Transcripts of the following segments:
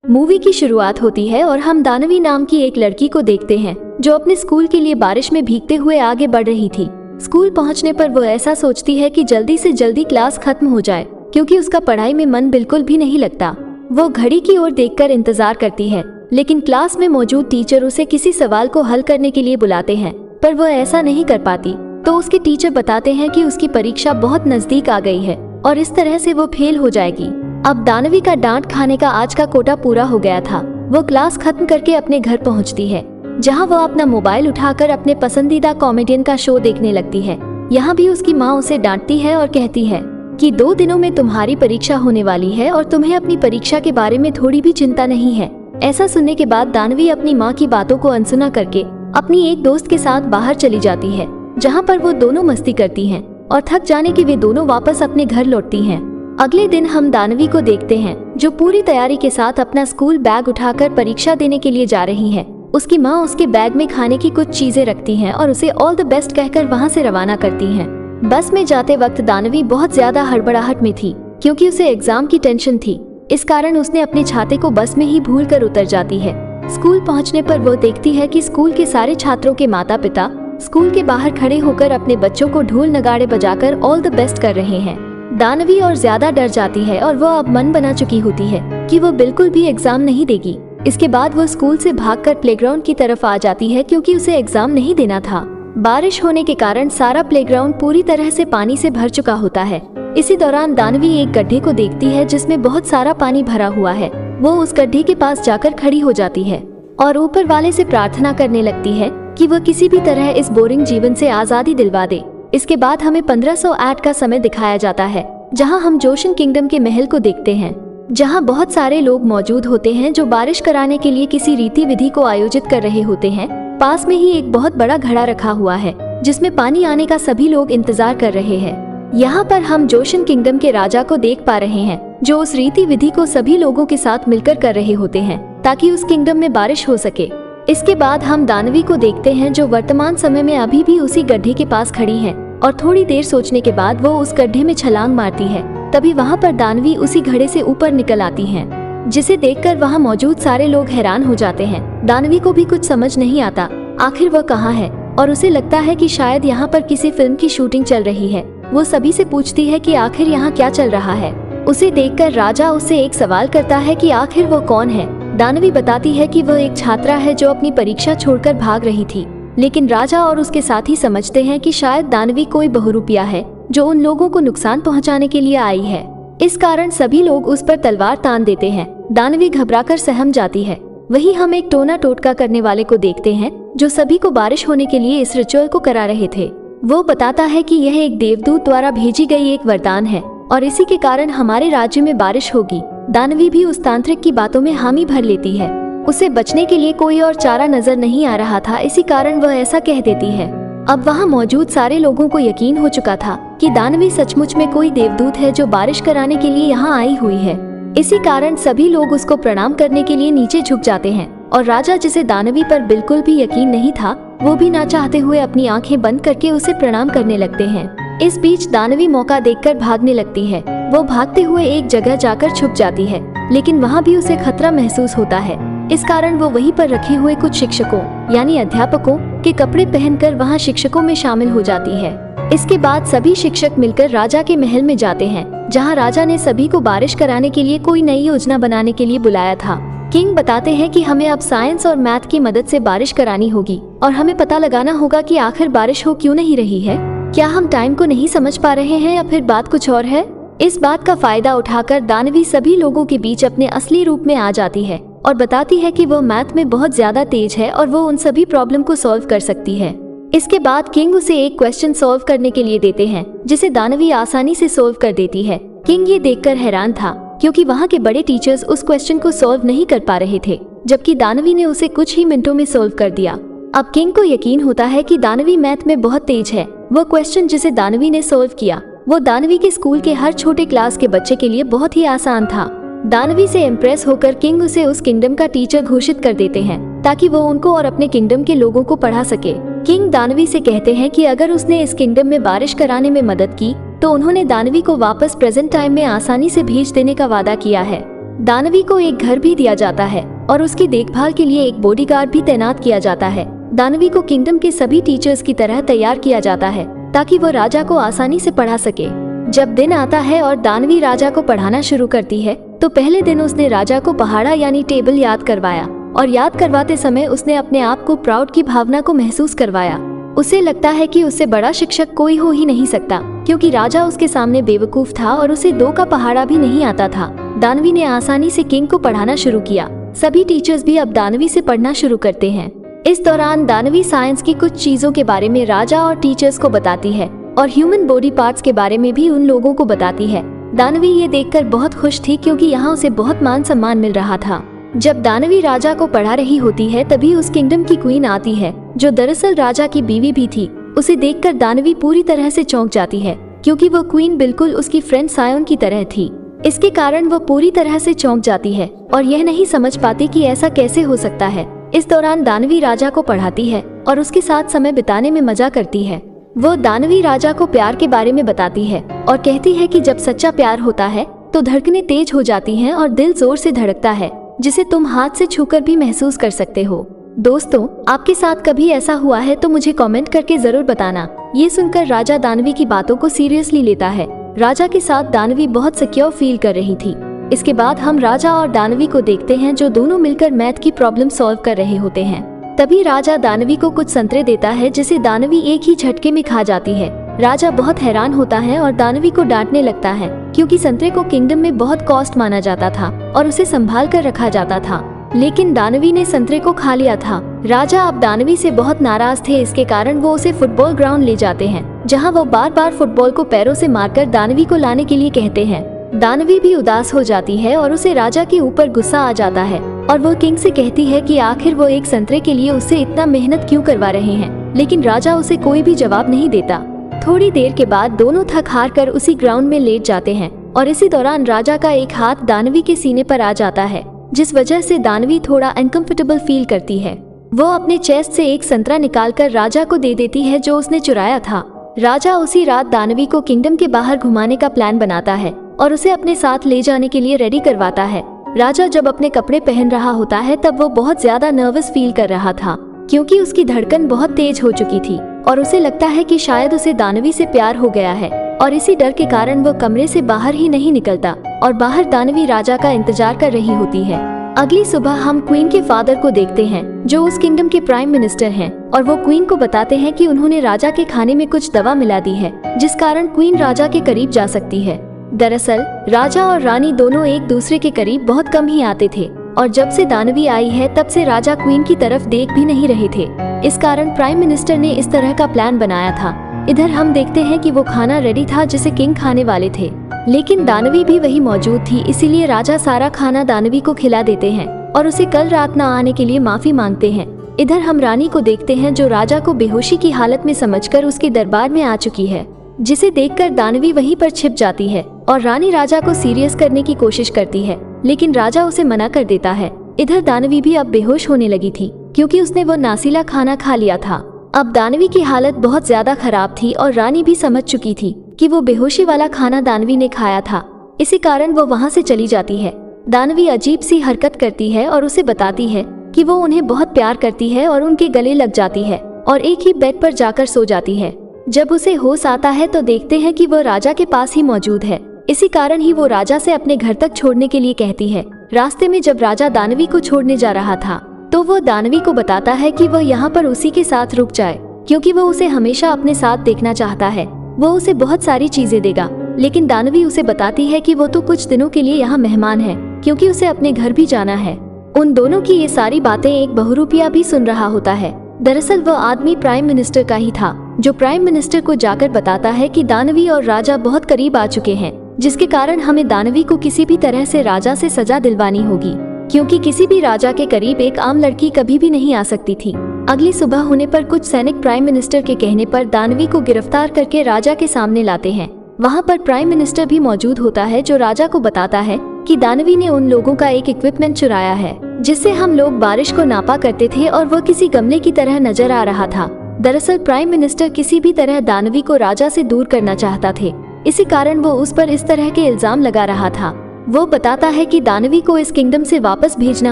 Movie की शुरुआत होती है और हम दानवी नाम की एक लड़की को देखते हैं जो अपने स्कूल के लिए बारिश में भीगते हुए आगे बढ़ रही थी। स्कूल पहुंचने पर वो ऐसा सोचती है कि जल्दी से जल्दी क्लास खत्म हो जाए क्योंकि उसका पढ़ाई में मन बिल्कुल भी नहीं लगता। वो घड़ी की ओर देखकर इंतजार करती है, लेकिन क्लास में मौजूद टीचर उसे किसी सवाल को हल करने के लिए बुलाते हैं, पर वो ऐसा नहीं कर पाती। तो उसके टीचर बताते हैं कि उसकी परीक्षा बहुत नजदीक आ गई है और इस तरह से वो फेल हो जाएगी। अब दानवी का डांट खाने का आज का कोटा पूरा हो गया था। वो क्लास खत्म करके अपने घर पहुंचती है, जहां वो अपना मोबाइल उठाकर अपने पसंदीदा कॉमेडियन का शो देखने लगती है। यहाँ भी उसकी माँ उसे डांटती है और कहती है कि 2 दिनों में तुम्हारी परीक्षा होने वाली है और तुम्हें अपनी परीक्षा के बारे में थोड़ी भी चिंता नहीं है। ऐसा सुनने के बाद दानवी अपनी माँ की बातों को अनसुना करके अपनी एक दोस्त के साथ बाहर चली जाती है, जहाँ पर वो दोनों मस्ती करती हैं और थक जाने के वे दोनों वापस अपने घर लौटती हैं। अगले दिन हम दानवी को देखते हैं जो पूरी तैयारी के साथ अपना स्कूल बैग उठाकर परीक्षा देने के लिए जा रही है। उसकी माँ उसके बैग में खाने की कुछ चीजें रखती हैं और उसे ऑल द बेस्ट कहकर वहाँ से रवाना करती हैं। बस में जाते वक्त दानवी बहुत ज्यादा हड़बड़ाहट में थी क्योंकि उसे एग्जाम की टेंशन थी। इस कारण उसने अपने छाते को बस में ही भूल कर उतर जाती है। स्कूल पहुँचने पर वो देखती है कि स्कूल के सारे छात्रों के माता पिता स्कूल के बाहर खड़े होकर अपने बच्चों को ढोल नगाड़े बजाकर ऑल द बेस्ट कर रहे हैं। दानवी और ज्यादा डर जाती है और वो अब मन बना चुकी होती है कि वो बिल्कुल भी एग्जाम नहीं देगी। इसके बाद वो स्कूल से भागकर प्लेग्राउंड की तरफ आ जाती है क्योंकि उसे एग्जाम नहीं देना था। बारिश होने के कारण सारा प्लेग्राउंड पूरी तरह से पानी से भर चुका होता है। इसी दौरान दानवी एक गड्ढे को देखती है जिसमें बहुत सारा पानी भरा हुआ है। वो उस गड्ढे के पास जाकर खड़ी हो जाती है और ऊपर वाले से प्रार्थना करने लगती है कि वह किसी भी तरह इस बोरिंग जीवन से आजादी दिलवा दे। इसके बाद हमें 1508 का समय दिखाया जाता है, जहां हम जोशन किंगडम के महल को देखते हैं, जहां बहुत सारे लोग मौजूद होते हैं जो बारिश कराने के लिए किसी रीति विधि को आयोजित कर रहे होते हैं। पास में ही एक बहुत बड़ा घड़ा रखा हुआ है जिसमें पानी आने का सभी लोग इंतजार कर रहे हैं। यहाँ पर हम जोशन किंगडम के राजा को देख पा रहे हैं जो उस रीति विधि को सभी लोगों के साथ मिलकर कर रहे होते हैं ताकि उस किंगडम में बारिश हो सके। इसके बाद हम दानवी को देखते हैं जो वर्तमान समय में अभी भी उसी गड्ढे के पास खड़ी है और थोड़ी देर सोचने के बाद वो उस गड्ढे में छलांग मारती है। तभी वहाँ पर दानवी उसी घड़े से ऊपर निकल आती है, जिसे देखकर वहाँ मौजूद सारे लोग हैरान हो जाते हैं। दानवी को भी कुछ समझ नहीं आता आखिर वह कहाँ है और उसे लगता है कि शायद यहाँ पर किसी फिल्म की शूटिंग चल रही है। वो सभी से पूछती है कि आखिर यहाँ क्या चल रहा है। उसे देखकर राजा उससे एक सवाल करता है कि आखिर वो कौन है। दानवी बताती है कि वह एक छात्रा है जो अपनी परीक्षा छोड़कर भाग रही थी, लेकिन राजा और उसके साथी समझते हैं कि शायद दानवी कोई बहुरूपिया है जो उन लोगों को नुकसान पहुंचाने के लिए आई है। इस कारण सभी लोग उस पर तलवार तान देते हैं। दानवी घबराकर सहम जाती है। वहीं हम एक टोना टोटका करने वाले को देखते हैं जो सभी को बारिश होने के लिए इस रिचुअल को करा रहे थे। वो बताता है कि यह एक देवदूत द्वारा भेजी गई एक वरदान है और इसी के कारण हमारे राज्य में बारिश होगी। दानवी भी उस तांत्रिक की बातों में हामी भर लेती है। उसे बचने के लिए कोई और चारा नजर नहीं आ रहा था, इसी कारण वह ऐसा कह देती है। अब वहाँ मौजूद सारे लोगों को यकीन हो चुका था कि दानवी सचमुच में कोई देवदूत है जो बारिश कराने के लिए यहाँ आई हुई है। इसी कारण सभी लोग उसको प्रणाम करने के लिए नीचे झुक जाते हैं और राजा, जिसे दानवी पर बिल्कुल भी यकीन नहीं था, वो भी ना चाहते हुए अपनी आंखें बंद करके उसे प्रणाम करने लगते हैं। इस बीच दानवी मौका देखकर भागने लगती है। वो भागते हुए एक जगह जाकर छुप जाती है, लेकिन वहाँ भी उसे खतरा महसूस होता है। इस कारण वो वहीं पर रखे हुए कुछ शिक्षकों यानी अध्यापकों के कपड़े पहनकर वहाँ शिक्षकों में शामिल हो जाती है। इसके बाद सभी शिक्षक मिलकर राजा के महल में जाते हैं, जहाँ राजा ने सभी को बारिश कराने के लिए कोई नई योजना बनाने के लिए बुलाया था। किंग बताते हैं कि हमें अब साइंस और मैथ की मदद से बारिश करानी होगी और हमें पता लगाना होगा कि आखिर बारिश हो क्यों नहीं रही है। क्या हम टाइम को नहीं समझ पा रहे हैं या फिर बात कुछ और है। इस बात का फायदा उठाकर दानवी सभी लोगों के बीच अपने असली रूप में आ जाती है और बताती है कि वो मैथ में बहुत ज्यादा तेज है और वो उन सभी प्रॉब्लम को सॉल्व कर सकती है। इसके बाद किंग उसे एक क्वेश्चन सॉल्व करने के लिए देते हैं, जिसे दानवी आसानी से सॉल्व कर देती है। किंग ये देखकर हैरान था क्योंकि वहाँ के बड़े टीचर्स उस क्वेश्चन को सॉल्व नहीं कर पा रहे थे, जबकि दानवी ने उसे कुछ ही मिनटों में सॉल्व कर दिया। अब किंग को यकीन होता है कि दानवी मैथ में बहुत तेज है। वो क्वेश्चन जिसे दानवी ने सॉल्व किया वो दानवी के स्कूल के हर छोटे क्लास के बच्चे के लिए बहुत ही आसान था। दानवी से इम्प्रेस होकर किंग उसे उस किंगडम का टीचर घोषित कर देते हैं ताकि वो उनको और अपने किंगडम के लोगों को पढ़ा सके। किंग दानवी से कहते हैं कि अगर उसने इस किंगडम में बारिश कराने में मदद की तो उन्होंने दानवी को वापस प्रेजेंट टाइम में आसानी से भेज देने का वादा किया है। दानवी को एक घर भी दिया जाता है और उसकी देखभाल के लिए एक बॉडीगार्ड भी तैनात किया जाता है। दानवी को किंगडम के सभी टीचर्स की तरह तैयार किया जाता है ताकि वो राजा को आसानी से पढ़ा सके। जब दिन आता है और दानवी राजा को पढ़ाना शुरू करती है तो पहले दिन उसने राजा को पहाड़ा यानी टेबल याद करवाया और याद करवाते समय उसने अपने आप को प्राउड की भावना को महसूस करवाया। उसे लगता है कि उससे बड़ा शिक्षक कोई हो ही नहीं सकता क्योंकि राजा उसके सामने बेवकूफ था और उसे 2 का पहाड़ा भी नहीं आता था। दानवी ने आसानी से किंग को पढ़ाना शुरू किया। सभी टीचर्स भी अब दानवी से पढ़ना शुरू करते हैं। इस दौरान दानवी साइंस की कुछ चीजों के बारे में राजा और टीचर्स को बताती है और ह्यूमन बॉडी पार्ट्स के बारे में भी उन लोगों को बताती है। दानवी ये देखकर बहुत खुश थी क्योंकि यहाँ उसे बहुत मान सम्मान मिल रहा था। जब दानवी राजा को पढ़ा रही होती है तभी उस किंगडम की क्वीन आती है जो दरअसल राजा की बीवी भी थी। उसे देखकर दानवी पूरी तरह से चौंक जाती है क्योंकि वो क्वीन बिल्कुल उसकी फ्रेंड सायोन की तरह थी। इसके कारण वो पूरी तरह से चौंक जाती है और यह नहीं समझ पाती कि ऐसा कैसे हो सकता है। इस दौरान दानवी राजा को पढ़ाती है और उसके साथ समय बिताने में मजा करती है। वो दानवी राजा को प्यार के बारे में बताती है और कहती है कि जब सच्चा प्यार होता है तो धड़कनें तेज हो जाती हैं और दिल जोर से धड़कता है, जिसे तुम हाथ से छूकर भी महसूस कर सकते हो। दोस्तों, आपके साथ कभी ऐसा हुआ है तो मुझे कमेंट करके जरूर बताना। ये सुनकर राजा दानवी की बातों को सीरियसली लेता है। राजा के साथ दानवी बहुत सिक्योर फील कर रही थी। इसके बाद हम राजा और दानवी को देखते हैं जो दोनों मिलकर मैथ की प्रॉब्लम सॉल्व कर रहे होते हैं। तभी राजा दानवी को कुछ संतरे देता है जिसे दानवी एक ही झटके में खा जाती है। राजा बहुत हैरान होता है और दानवी को डांटने लगता है क्योंकि संतरे को किंगडम में बहुत कॉस्ट माना जाता था और उसे संभाल कर रखा जाता था, लेकिन दानवी ने संतरे को खा लिया था। राजा अब दानवी से बहुत नाराज थे। इसके कारण वो उसे फुटबॉल ग्राउंड ले जाते हैं जहाँ वो बार बार फुटबॉल को पैरों से मारकर दानवी को लाने के लिए कहते हैं। दानवी भी उदास हो जाती है और उसे राजा के ऊपर गुस्सा आ जाता है और वो किंग से कहती है कि आखिर वो एक संतरे के लिए उससे इतना मेहनत क्यों करवा रहे हैं, लेकिन राजा उसे कोई भी जवाब नहीं देता। थोड़ी देर के बाद दोनों थक हार कर उसी ग्राउंड में लेट जाते हैं और इसी दौरान राजा का एक हाथ दानवी के सीने पर आ जाता है, जिस वजह से दानवी थोड़ा अनकंफर्टेबल फील करती है। वो अपने चेस्ट से एक संतरा निकालकर राजा को दे देती है जो उसने चुराया था। राजा उसी रात दानवी को किंगडम के बाहर घुमाने का प्लान बनाता है और उसे अपने साथ ले जाने के लिए रेडी करवाता है। राजा जब अपने कपड़े पहन रहा होता है तब वो बहुत ज्यादा नर्वस फील कर रहा था क्योंकि उसकी धड़कन बहुत तेज हो चुकी थी और उसे लगता है कि शायद उसे दानवी से प्यार हो गया है और इसी डर के कारण वो कमरे से बाहर ही नहीं निकलता और बाहर दानवी राजा का इंतजार कर रही होती है। अगली सुबह हम क्वीन के फादर को देखते हैं जो उस किंगडम के प्राइम मिनिस्टर हैं और वो क्वीन को बताते हैं कि उन्होंने राजा के खाने में कुछ दवा मिला दी है जिस कारण क्वीन राजा के करीब जा सकती है। दरअसल राजा और रानी दोनों एक दूसरे के करीब बहुत कम ही आते थे और जब से दानवी आई है तब से राजा क्वीन की तरफ देख भी नहीं रहे थे। इस कारण प्राइम मिनिस्टर ने इस तरह का प्लान बनाया था। इधर हम देखते हैं कि वो खाना रेडी था जिसे किंग खाने वाले थे, लेकिन दानवी भी वही मौजूद थी, इसीलिए राजा सारा खाना दानवी को खिला देते हैं और उसे कल रात न आने के लिए माफी मांगते हैं। इधर हम रानी को देखते हैं जो राजा को बेहोशी की हालत में समझकर उसके दरबार में आ चुकी है, जिसे देखकर दानवी वहीं पर छिप जाती है और रानी राजा को सीरियस करने की कोशिश करती है, लेकिन राजा उसे मना कर देता है। इधर दानवी भी अब बेहोश होने लगी थी क्योंकि उसने वो नासीला खाना खा लिया था। अब दानवी की हालत बहुत ज्यादा खराब थी और रानी भी समझ चुकी थी कि वो बेहोशी वाला खाना दानवी ने खाया था। इसी कारण वो वहाँ से चली जाती है। दानवी अजीब सी हरकत करती है और उसे बताती है कि वो उन्हें बहुत प्यार करती है और उनके गले लग जाती है और एक ही बेड पर जाकर सो जाती है। जब उसे होश आता है तो देखते हैं कि वो राजा के पास ही मौजूद है। इसी कारण ही वो राजा से अपने घर तक छोड़ने के लिए कहती है। रास्ते में जब राजा दानवी को छोड़ने जा रहा था तो वो दानवी को बताता है कि वो यहाँ पर उसी के साथ रुक जाए क्योंकि वो उसे हमेशा अपने साथ देखना चाहता है। वो उसे बहुत सारी चीजें देगा, लेकिन दानवी उसे बताती है कि वो तो कुछ दिनों के लिए यहाँ मेहमान है क्योंकि उसे अपने घर भी जाना है। उन दोनों की ये सारी बातें एक बहुरूपिया भी सुन रहा होता है। दरअसल वो आदमी प्राइम मिनिस्टर का ही था जो प्राइम मिनिस्टर को जाकर बताता है कि दानवी और राजा बहुत करीब आ चुके हैं, जिसके कारण हमें दानवी को किसी भी तरह से राजा से सजा दिलवानी होगी क्योंकि किसी भी राजा के करीब एक आम लड़की कभी भी नहीं आ सकती थी। अगली सुबह होने पर कुछ सैनिक प्राइम मिनिस्टर के कहने पर दानवी को गिरफ्तार करके राजा के सामने लाते हैं। वहाँ पर प्राइम मिनिस्टर भी मौजूद होता है जो राजा को बताता है कि दानवी ने उन लोगों का एक इक्विपमेंट चुराया है जिससे हम लोग बारिश को नापा करते थे और वो किसी गमले की तरह नजर आ रहा था। दरअसल प्राइम मिनिस्टर किसी भी तरह दानवी को राजा से दूर करना चाहता थे, इसी कारण वो उस पर इस तरह के इल्जाम लगा रहा था। वो बताता है कि दानवी को इस किंगडम से वापस भेजना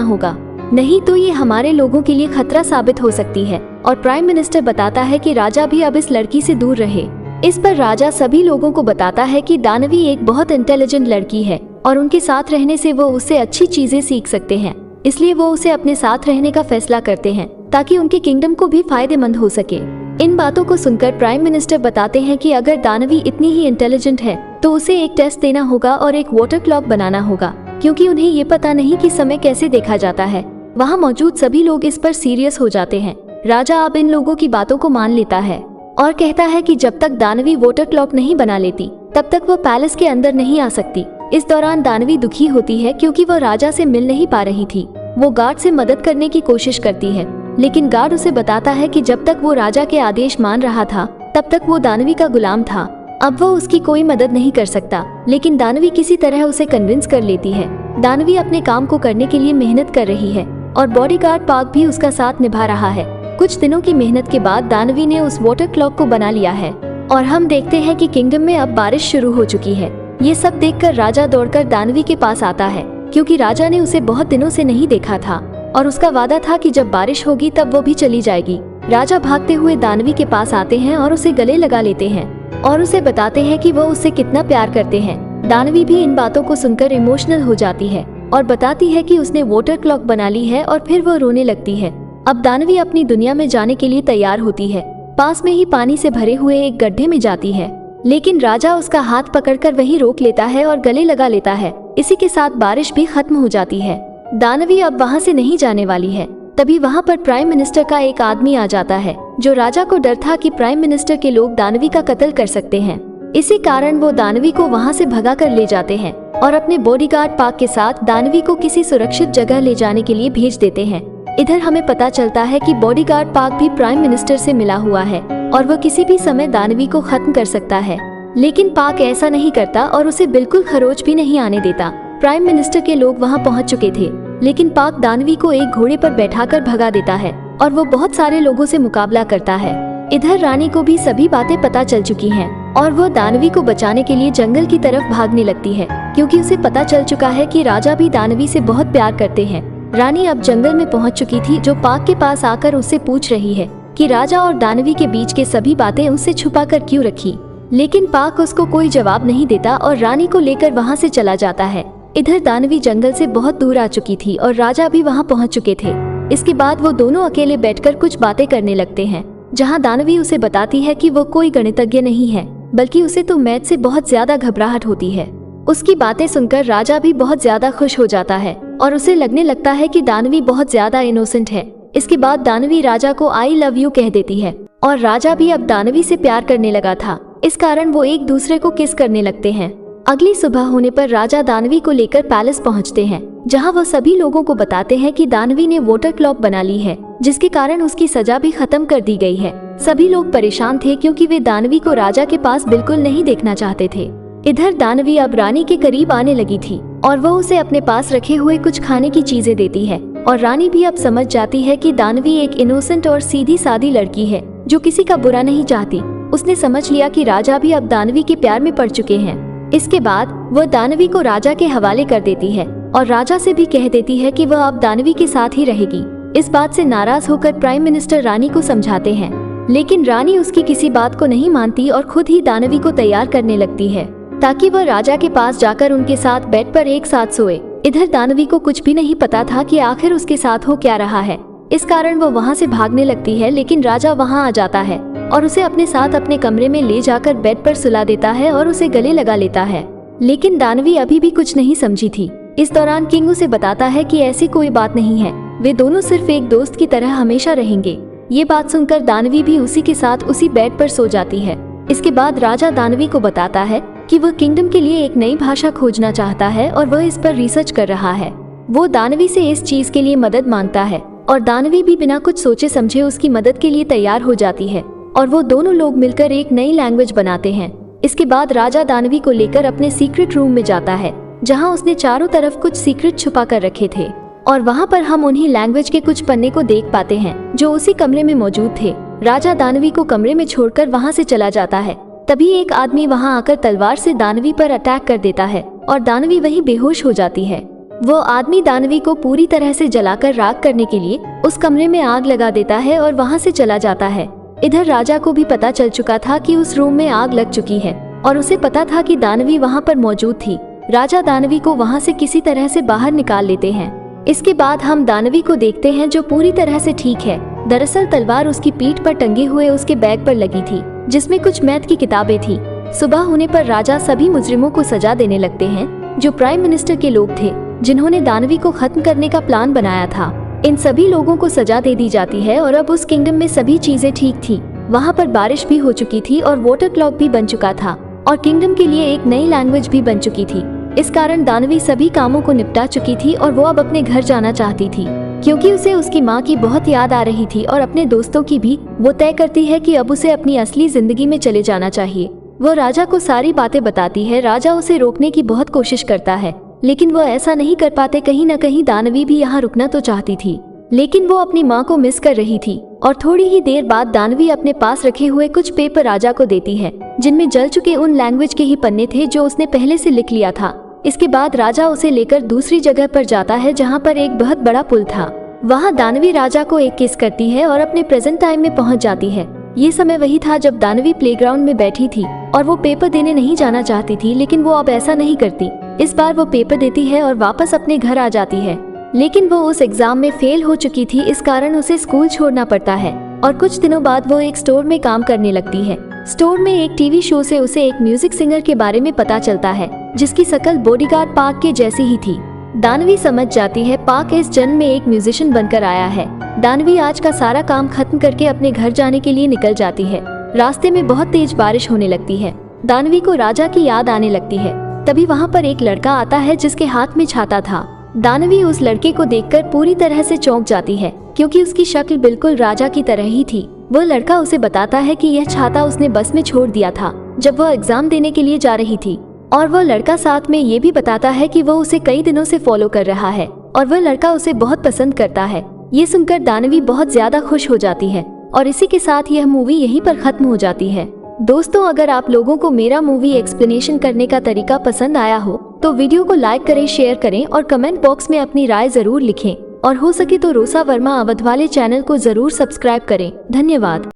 होगा, नहीं तो ये हमारे लोगों के लिए खतरा साबित हो सकती है। और प्राइम मिनिस्टर बताता है कि राजा भी अब इस लड़की से दूर रहे। इस पर राजा सभी लोगों को बताता है कि दानवी एक बहुत इंटेलिजेंट लड़की है और उनके साथ रहने से वो उससे अच्छी चीजें सीख सकते हैं, इसलिए वो उसे अपने साथ रहने का फैसला करते हैं ताकि उनके किंगडम को भी फायदेमंद हो सके। इन बातों को सुनकर प्राइम मिनिस्टर बताते हैं कि अगर दानवी इतनी ही इंटेलिजेंट है तो उसे एक टेस्ट देना होगा और एक वाटर क्लॉक बनाना होगा, क्योंकि उन्हें ये पता नहीं कि समय कैसे देखा जाता है। वहाँ मौजूद सभी लोग इस पर सीरियस हो जाते हैं। राजा अब इन लोगों की बातों को मान लेता है और कहता है कि जब तक दानवी वाटर क्लॉक नहीं बना लेती तब तक वो पैलेस के अंदर नहीं आ सकती। इस दौरान दानवी दुखी होती है क्योंकि वो राजा से मिल नहीं पा रही थी। वो गार्ड से मदद करने की कोशिश करती है, लेकिन गार्ड उसे बताता है कि जब तक वो राजा के आदेश मान रहा था तब तक वो दानवी का गुलाम था, अब वो उसकी कोई मदद नहीं कर सकता। लेकिन दानवी किसी तरह उसे कन्विंस कर लेती है। दानवी अपने काम को करने के लिए मेहनत कर रही है और बॉडीगार्ड पार्क भी उसका साथ निभा रहा है। कुछ दिनों की मेहनत के बाद दानवी ने उस वाटर क्लॉक को बना लिया है और हम देखते हैं कि किंगडम में अब बारिश शुरू हो चुकी है। ये सब देखकर राजा दौड़कर दानवी के पास आता है, क्योंकि राजा ने उसे बहुत दिनों से नहीं देखा था और उसका वादा था कि जब बारिश होगी तब वो भी चली जाएगी। राजा भागते हुए दानवी के पास आते हैं और उसे गले लगा लेते हैं और उसे बताते हैं कि वो उससे कितना प्यार करते हैं। दानवी भी इन बातों को सुनकर इमोशनल हो जाती है और बताती है कि उसने वाटर क्लॉक बना ली है और फिर वो रोने लगती है। अब दानवी अपनी दुनिया में जाने के लिए तैयार होती है। पास में ही पानी से भरे हुए एक गड्ढे में जाती है, लेकिन राजा उसका हाथ पकड़कर वहीं रोक लेता है और गले लगा लेता है। इसी के साथ बारिश भी खत्म हो जाती है। दानवी अब वहाँ से नहीं जाने वाली है। तभी वहाँ पर प्राइम मिनिस्टर का एक आदमी आ जाता है, जो राजा को डर था कि प्राइम मिनिस्टर के लोग दानवी का कत्ल कर सकते हैं। इसी कारण वो दानवी को वहाँ से भगा कर ले जाते हैं और अपने बॉडीगार्ड पार्क के साथ दानवी को किसी सुरक्षित जगह ले जाने के लिए भेज देते हैं। इधर हमें पता चलता है कि बॉडीगार्ड पार्क भी प्राइम मिनिस्टर से मिला हुआ है और वह किसी भी समय दानवी को खत्म कर सकता है, लेकिन पार्क ऐसा नहीं करता और उसे बिल्कुल खरोच भी नहीं आने देता। प्राइम मिनिस्टर के लोग वहां पहुंच चुके थे, लेकिन पार्क दानवी को एक घोड़े पर बैठाकर भगा देता है और वो बहुत सारे लोगों से मुकाबला करता है। इधर रानी को भी सभी बातें पता चल चुकी हैं और वो दानवी को बचाने के लिए जंगल की तरफ भागने लगती है, क्योंकि उसे पता चल चुका है कि राजा भी दानवी से बहुत प्यार करते हैं। रानी अब जंगल में पहुंच चुकी थी, जो पार्क के पास आकर उससे पूछ रही है कि राजा और दानवी के बीच के सभी बातें उससे छुपाकर क्यों रखी। लेकिन पार्क उसको कोई जवाब नहीं देता और रानी को लेकर वहां से चला जाता है। इधर दानवी जंगल से बहुत दूर आ चुकी थी और राजा भी वहां पहुंच चुके थे। इसके बाद वो दोनों अकेले बैठकर कुछ बातें करने लगते हैं, जहां दानवी उसे बताती है कि वो कोई गणितज्ञ नहीं है, बल्कि उसे तो मैथ से बहुत ज्यादा घबराहट होती है। उसकी बातें सुनकर राजा भी बहुत ज्यादा खुश हो जाता है और उसे लगने लगता है कि दानवी बहुत ज्यादा इनोसेंट है। इसके बाद दानवी राजा को आई लव यू कह देती है और राजा भी अब दानवी से प्यार करने लगा था। इस कारण वो एक दूसरे को किस करने लगते हैं। अगली सुबह होने पर राजा दानवी को लेकर पैलेस पहुंचते हैं, जहां वो सभी लोगों को बताते हैं कि दानवी ने वाटर क्लॉक बना ली है, जिसके कारण उसकी सजा भी खत्म कर दी गई है। सभी लोग परेशान थे क्योंकि वे दानवी को राजा के पास बिल्कुल नहीं देखना चाहते थे। इधर दानवी अब रानी के करीब आने लगी थी और वो उसे अपने पास रखे हुए कुछ खाने की चीजें देती है और रानी भी अब समझ जाती है कि दानवी एक इनोसेंट और सीधी सादी लड़की है जो किसी का बुरा नहीं चाहती। उसने समझ लिया कि राजा भी अब दानवी के प्यार में पड़ चुके हैं। इसके बाद वह दानवी को राजा के हवाले कर देती है और राजा से भी कह देती है कि वह अब दानवी के साथ ही रहेगी। इस बात से नाराज होकर प्राइम मिनिस्टर रानी को समझाते हैं, लेकिन रानी उसकी किसी बात को नहीं मानती और खुद ही दानवी को तैयार करने लगती है ताकि वह राजा के पास जाकर उनके साथ बेड पर एक साथ सोए। इधर दानवी को कुछ भी नहीं पता था कि आखिर उसके साथ हो क्या रहा है। इस कारण वो वहाँ से भागने लगती है, लेकिन राजा वहाँ आ जाता है और उसे अपने साथ अपने कमरे में ले जाकर बेड पर सुला देता है और उसे गले लगा लेता है। लेकिन दानवी अभी भी कुछ नहीं समझी थी। इस दौरान किंग उसे बताता है कि ऐसी कोई बात नहीं है, वे दोनों सिर्फ एक दोस्त की तरह हमेशा रहेंगे। ये बात सुनकर दानवी भी उसी के साथ उसी बेड पर सो जाती है। इसके बाद राजा दानवी को बताता है कि वह किंगडम के लिए एक नई भाषा खोजना चाहता है और वह इस पर रिसर्च कर रहा है। वो दानवी से इस चीज के लिए मदद मांगता है और दानवी भी बिना कुछ सोचे समझे उसकी मदद के लिए तैयार हो जाती है और वो दोनों लोग मिलकर एक नई लैंग्वेज बनाते हैं। इसके बाद राजा दानवी को लेकर अपने सीक्रेट रूम में जाता है, जहां उसने चारों तरफ कुछ सीक्रेट छुपा कर रखे थे और वहां पर हम उन्हीं लैंग्वेज के कुछ पन्ने को देख पाते हैं जो उसी कमरे में मौजूद थे। राजा दानवी को कमरे में छोड़कर वहां से चला जाता है। तभी एक आदमी वहां आकर तलवार से दानवी पर अटैक कर देता है, और दानवी वहीं बेहोश हो जाती है। वो आदमी दानवी को पूरी तरह से जलाकर राख करने के लिए उस कमरे में आग लगा देता है और वहाँ से चला जाता है। इधर राजा को भी पता चल चुका था कि उस रूम में आग लग चुकी है और उसे पता था कि दानवी वहाँ पर मौजूद थी। राजा दानवी को वहाँ से किसी तरह से बाहर निकाल लेते हैं। इसके बाद हम दानवी को देखते हैं जो पूरी तरह से ठीक है। दरअसल तलवार उसकी पीठ पर टंगे हुए उसके बैग पर लगी थी, जिसमें कुछ मैथ की किताबें थी। सुबह होने पर राजा सभी मुजरिमों को सजा देने लगते हैं जो प्राइम मिनिस्टर के लोग थे, जिन्होंने दानवी को खत्म करने का प्लान बनाया था। इन सभी लोगों को सजा दे दी जाती है और अब उस किंगडम में सभी चीजें ठीक थी। वहाँ पर बारिश भी हो चुकी थी और वाटर क्लॉक भी बन चुका था और किंगडम के लिए एक नई लैंग्वेज भी बन चुकी थी। इस कारण दानवी सभी कामों को निपटा चुकी थी और वो अब अपने घर जाना चाहती थी, क्योंकि उसे उसकी माँ की बहुत याद आ रही थी और अपने दोस्तों की भी। वो तय करती है कि अब उसे अपनी असली जिंदगी में चले जाना चाहिए। वो राजा को सारी बातें बताती है। राजा उसे रोकने की बहुत कोशिश करता है, लेकिन वो ऐसा नहीं कर पाते। कहीं न कहीं दानवी भी यहाँ रुकना तो चाहती थी, लेकिन वो अपनी माँ को मिस कर रही थी। और थोड़ी ही देर बाद दानवी अपने पास रखे हुए कुछ पेपर राजा को देती है, जिनमें जल चुके उन लैंग्वेज के ही पन्ने थे जो उसने पहले से लिख लिया था। इसके बाद राजा उसे लेकर दूसरी जगह पर जाता है जहाँ पर एक बहुत बड़ा पुल था। वहाँ दानवी राजा को एक किस करती है और अपने प्रेजेंट टाइम में पहुँच जाती है। ये समय वही था जब दानवी प्लेग्राउंड में बैठी थी और वो पेपर देने नहीं जाना चाहती थी, लेकिन वो अब ऐसा नहीं करती। इस बार वो पेपर देती है और वापस अपने घर आ जाती है, लेकिन वो उस एग्जाम में फेल हो चुकी थी। इस कारण उसे स्कूल छोड़ना पड़ता है और कुछ दिनों बाद वो एक स्टोर में काम करने लगती है। स्टोर में एक टीवी शो से उसे एक म्यूजिक सिंगर के बारे में पता चलता है, जिसकी शक्ल बॉडीगार्ड पार्क के जैसी ही थी। दानवी समझ जाती है पार्क इस जन्म में एक म्यूजिशियन बनकर आया है। दानवी आज का सारा काम खत्म करके अपने घर जाने के लिए निकल जाती है। रास्ते में बहुत तेज बारिश होने लगती है। दानवी को राजा की याद आने लगती है। तभी वहाँ पर एक लड़का आता है जिसके हाथ में छाता था। दानवी उस लड़के को देखकर पूरी तरह से चौंक जाती है, क्योंकि उसकी शक्ल बिल्कुल राजा की तरह ही थी। वो लड़का उसे बताता है कि यह छाता उसने बस में छोड़ दिया था जब वह एग्जाम देने के लिए जा रही थी। और वह लड़का साथ में ये भी बताता है कि वो उसे कई दिनों से फॉलो कर रहा है और वह लड़का उसे बहुत पसंद करता है। ये सुनकर दानवी बहुत ज्यादा खुश हो जाती है और इसी के साथ यह मूवी यहीं पर खत्म हो जाती है। दोस्तों, अगर आप लोगों को मेरा मूवी एक्सप्लेनेशन करने का तरीका पसंद आया हो तो वीडियो को लाइक करें, शेयर करें और कमेंट बॉक्स में अपनी राय जरूर लिखें। और हो सके तो रोसा वर्मा अवध वाले चैनल को जरूर सब्सक्राइब करें। धन्यवाद।